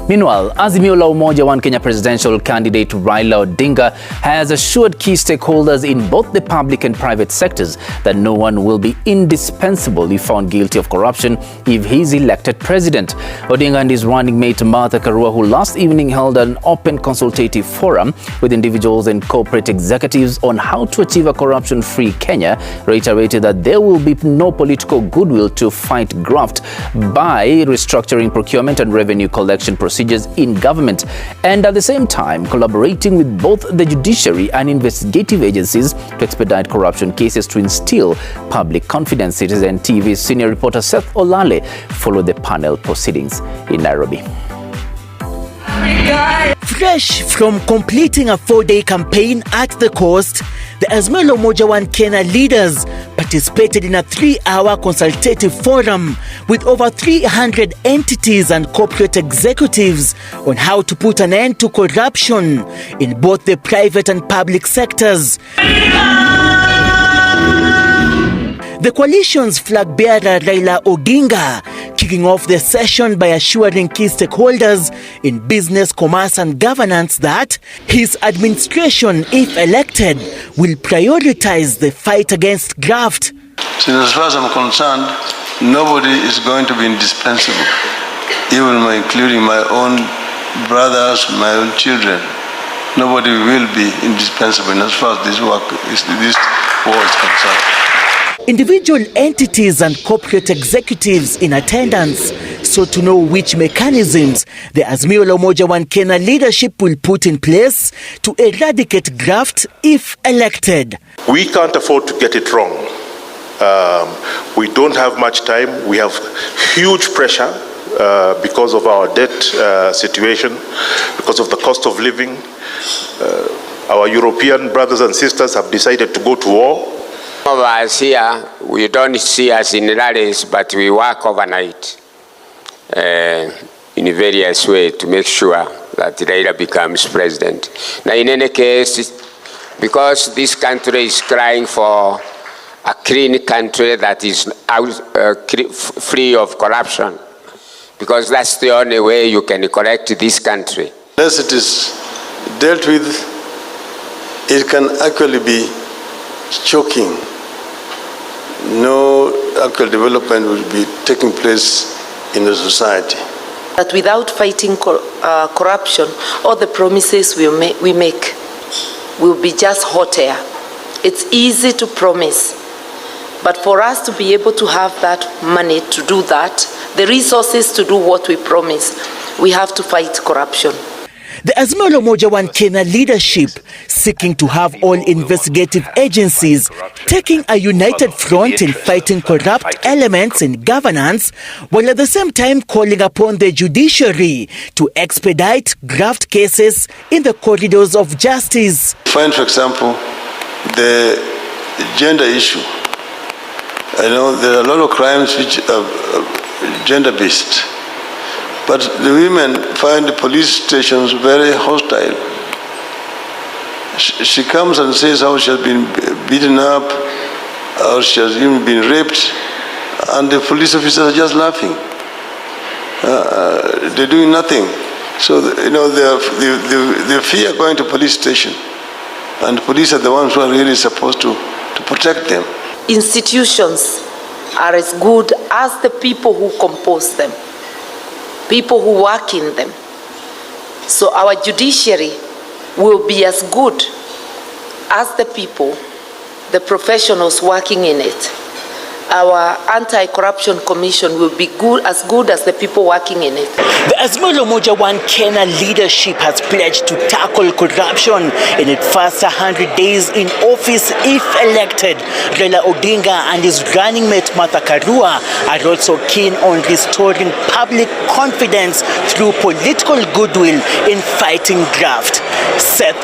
Meanwhile, Azimio la Umoja One Kenya presidential candidate Raila Odinga has assured key stakeholders in both the public and private sectors that no one will be indispensable if found guilty of corruption if he is elected president. Odinga and his running mate Martha Karua, who last evening held an open consultative forum with individuals and corporate executives on how to achieve a corruption-free Kenya, reiterated that there will be no political goodwill to fight graft by restructuring procurement and revenue collection procedures in government, and at the same time collaborating with both the judiciary and investigative agencies to expedite corruption cases to instill public confidence. Citizen TV's senior reporter Seth Olale followed the panel proceedings in Nairobi. Fresh from completing a 4-day campaign at the coast, the Azimio la Umoja One Kenya leaders participated in a 3-hour consultative forum with over 300 entities and corporate executives on how to put an end to corruption in both the private and public sectors. The coalition's flag bearer Raila Odinga kicking off the session by assuring key stakeholders in business, commerce and governance that his administration, if elected, will prioritize the fight against graft. So as far as I'm concerned, nobody is going to be indispensable, even including my own brothers, my own children. Nobody will be indispensable as far as this war is concerned. Individual entities and corporate executives in attendance sought to know which mechanisms the Azimio la Umoja One Kenya leadership will put in place to eradicate graft if elected. We can't afford to get it wrong. We don't have much time. We have huge pressure because of our debt situation, because of the cost of living. Our European brothers and sisters have decided to go to war. Of us here, we don't see us in rallies, but we work overnight in various ways to make sure that Raila becomes president. Now, in any case, because this country is crying for a clean country that is free of corruption, because that's the only way you can correct this country. Unless it is dealt with, it can actually be choking. No actual development will be taking place in the society. That without fighting corruption, all the promises we make will be just hot air. It's easy to promise, but for us to be able to have that money to do that, the resources to do what we promise, we have to fight corruption. The Azimio la Umoja One Kenya leadership seeking to have all investigative agencies taking a united front in fighting corrupt elements in governance, while at the same time calling upon the judiciary to expedite graft cases in the corridors of justice. Find, for example, the gender issue. I know there are a lot of crimes which are gender-based. But the women find the police stations very hostile. She comes and says how she has been beaten up, or she has even been raped, and the police officers are just laughing. They're doing nothing. So, they fear going to police station, and the police are the ones who are really supposed to protect them. Institutions are as good as the people who compose them, people who work in them. So our judiciary will be as good as the people, the professionals working in it. Our anti-corruption commission will be as good as the people working in it. The Azimio la Umoja One Kenya leadership has pledged to tackle corruption in its first 100 days in office if elected. Raila Odinga and his running mate Martha Karua are also keen on restoring public confidence through political goodwill in fighting graft. Seth